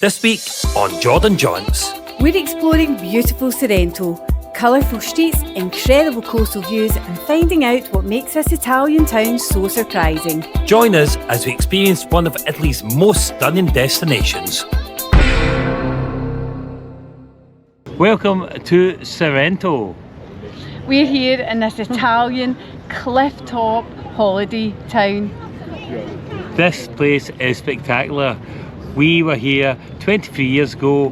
This week on JordanJaunts. We're exploring beautiful Sorrento, colourful streets, incredible coastal views and finding out what makes this Italian town so surprising. Join us as we experience one of Italy's most stunning destinations. Welcome to Sorrento. We're here in this Italian cliff-top holiday town. This place is spectacular. We were here 23 years ago,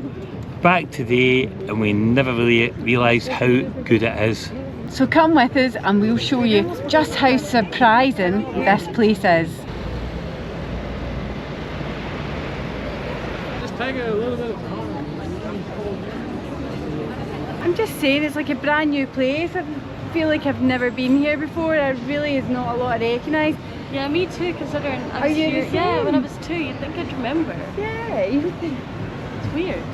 back today, and we never really realised how good it is. So come with us and we'll show you just how surprising this place is. Just take a little bit of time. I'm just saying, it's like a brand new place. I feel like I've never been here before. There really is not a lot to recognise. Yeah, me too, considering I was here, yeah, when I was 2, you'd think I'd remember. Yeah, you would think. It's weird.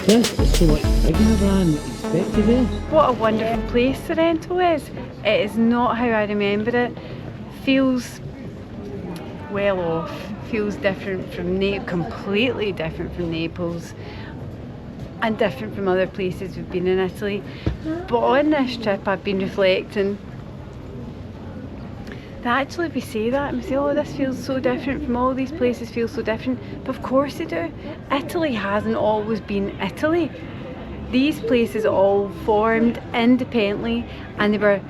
This is so much bigger than expected, eh? What a wonderful place Sorrento is. It is not how I remember it. Feels well off. Feels different from completely different from Naples. And different from other places we've been in Italy. But on this trip I've been reflecting that actually we say that and we say, oh, this feels so different from all these places, feel so different. But of course they do. Italy hasn't always been Italy. These places all formed independently and they were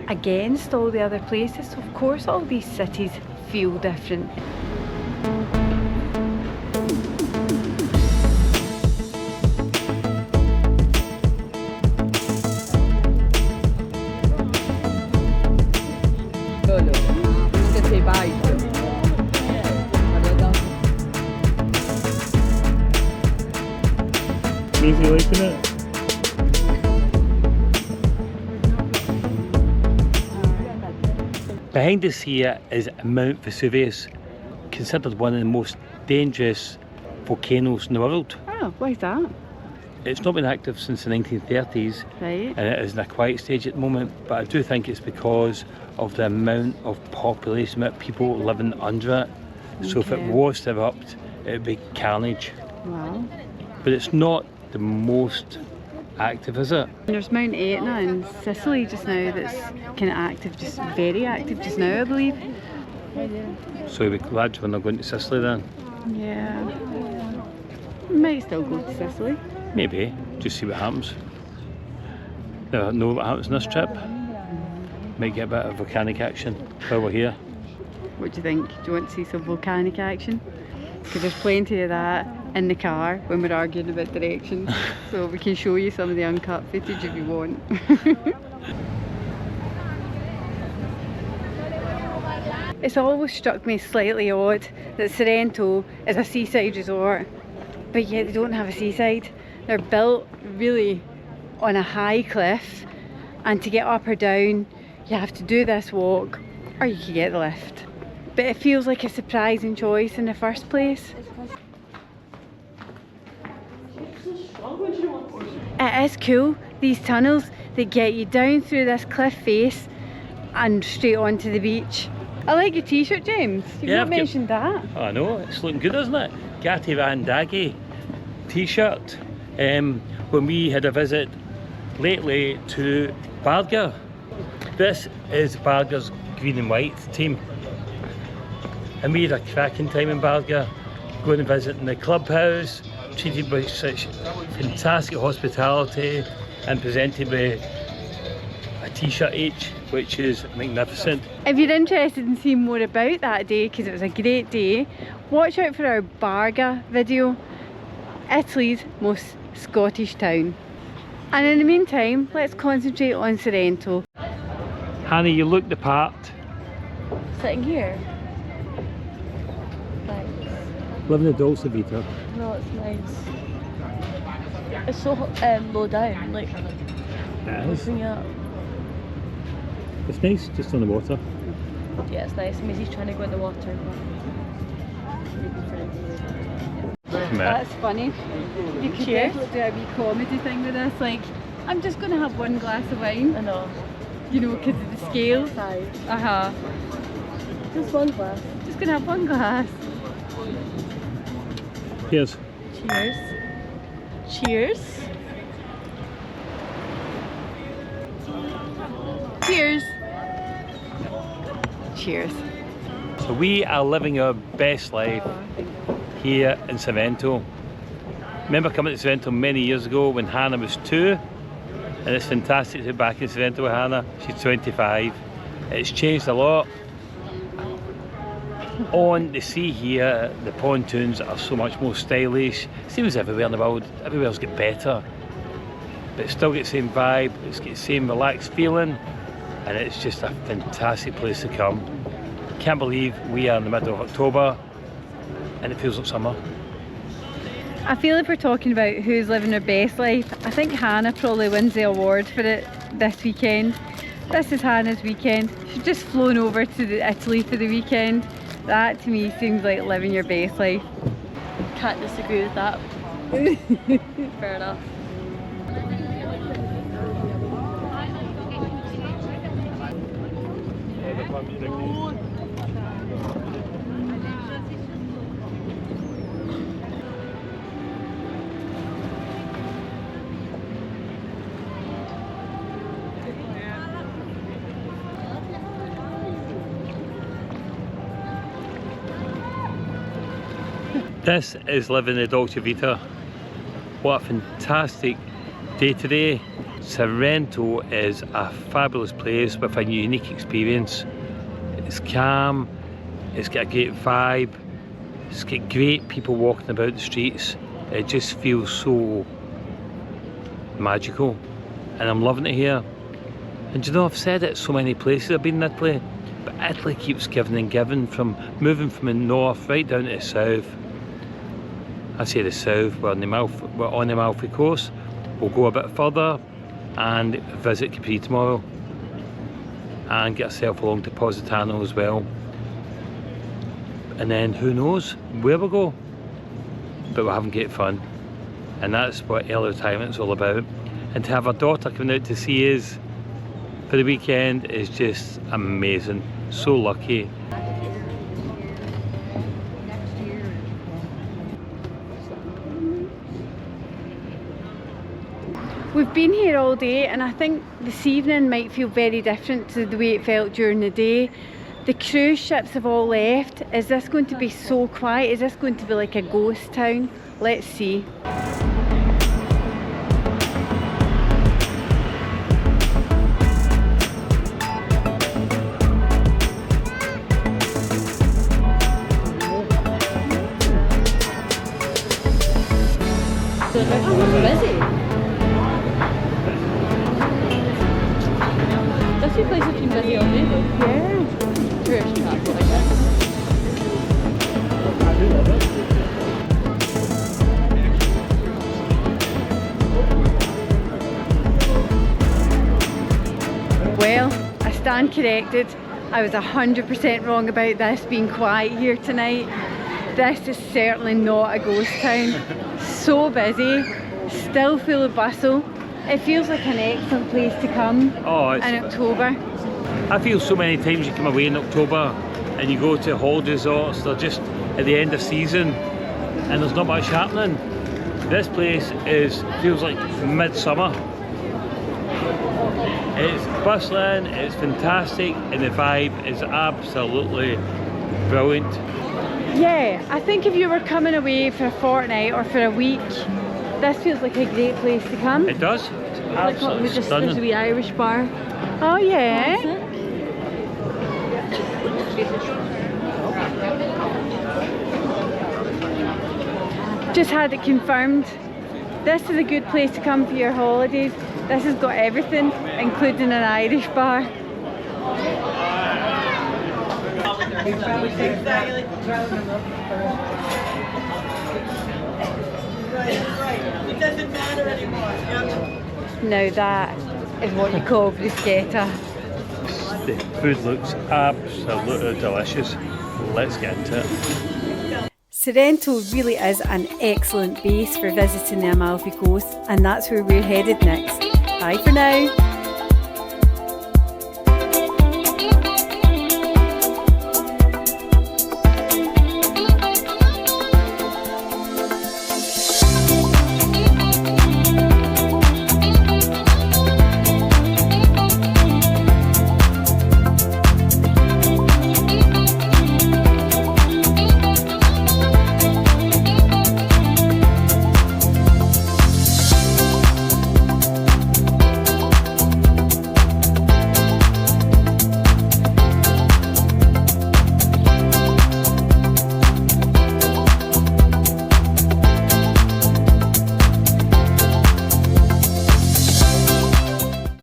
against all the other places. So of course all these cities feel different. Easy liking it. Behind us here is Mount Vesuvius, considered one of the most dangerous volcanoes in the world. Oh, why is that? It's not been active since the 1930s, Right. and it is in a quiet stage at the moment, but I do think it's because of the amount of population that people living under it. So if it Okay. was to erupt, it would be carnage. Wow. But it's not the most active, is it? There's Mount Etna in Sicily just now that's kind of active, just very active just now I believe. So you'll be glad we're not going to Sicily then? Yeah. We might still go to Sicily. Maybe, just see what happens. Never know what happens on this trip. Might get a bit of volcanic action while we're here. What do you think? Do you want to see some volcanic action? Because there's plenty of that in the car when we're arguing about directions. So we can show you some of the uncut footage if you want. It's always struck me slightly odd that Sorrento is a seaside resort, but yet they don't have a seaside. They're built really on a high cliff, and to get up or down you have to do this walk or you can get the lift. But it feels like a surprising choice in the first place. It is cool, these tunnels that get you down through this cliff face and straight onto the beach. I like your t-shirt, James. You've not mentioned that. Oh, I know, it's looking good, isn't it? Gatti Van Daggy t-shirt. When we had a visit lately to Barga. This is Barga's green and white team. And we had a cracking time in Barga, going and visiting the clubhouse, treated with such fantastic hospitality and presented with a t-shirt each, which is magnificent. If you're interested in seeing more about that day, because it was a great day, watch out for our Barga video, Italy's most Scottish town. And in the meantime, let's concentrate on Sorrento. Hannah, you look the part. Sitting here. Thanks. Living the Dolce Vita. No, it's nice. It's so low down, like, It is. bring it up. It's nice, just on the water. Yeah, it's nice. Maisie's trying to go in the water. That's funny. You could Cheers. definitely do a wee comedy thing with this. Like, I'm just going to have one glass of wine. I know. You know, because of the scale. Size. Just one glass. Just going to have one glass. Cheers. Cheers. Cheers. Cheers. Cheers. So we are living our best life here in Sorrento. Remember coming to Sorrento many years ago when Hannah was 2, and it's fantastic to be back in Sorrento with Hannah. She's 25. It's changed a lot. On the sea here, the pontoons are so much more stylish. Seems everywhere in the world, everywhere's got better. But it's still got the same vibe, it's got the same relaxed feeling, and it's just a fantastic place to come. Can't believe we are in the middle of October and it feels like summer. I feel if we're talking about who's living their best life, I think Hannah probably wins the award for it this weekend. This is Hannah's weekend. She's just flown over to Italy for the weekend. That to me seems like living your best life. Can't disagree with that. Fair enough. This is living the Dolce Vita. What a fantastic day today. Sorrento is a fabulous place with a unique experience. It's calm, it's got a great vibe, it's got great people walking about the streets. It just feels so magical and I'm loving it here. And you know, I've said it so many places I've been in Italy, but Italy keeps giving and giving, from moving from the north right down to the south. I say the south, we're on the Amalfi Coast. We'll go a bit further and visit Capri tomorrow and get ourselves along to Positano as well. And then who knows where we'll go, but we're having great fun. And that's what early retirement is all about. And to have our daughter coming out to see us for the weekend is just amazing. So lucky. We've been here all day and I think this evening might feel very different to the way it felt during the day. The cruise ships have all left. Is this going to be so quiet? Is this going to be like a ghost town? Let's see. Busy. That's your place that's been busy all day though. Yeah. Tourist trap, I guess. Well, I stand corrected. I was 100% wrong about this being quiet here tonight. This is certainly not a ghost town. So busy, still full of bustle. It feels like an excellent place to come in October. I feel so many times you come away in October and you go to holiday resorts, they're just at the end of season and there's not much happening. This place feels like midsummer. It's bustling, it's fantastic, and the vibe is absolutely brilliant. Yeah, I think if you were coming away for a fortnight or for a week, this feels like a great place to come. It does. Like what we just, there's a wee Irish bar. Oh yeah. Just had it confirmed. This is a good place to come for your holidays. This has got everything, including an Irish bar. Now that is what you call bruschetta. The food looks absolutely delicious. Let's get into it. Sorrento really is an excellent base for visiting the Amalfi Coast, and that's where we're headed next. Bye for now.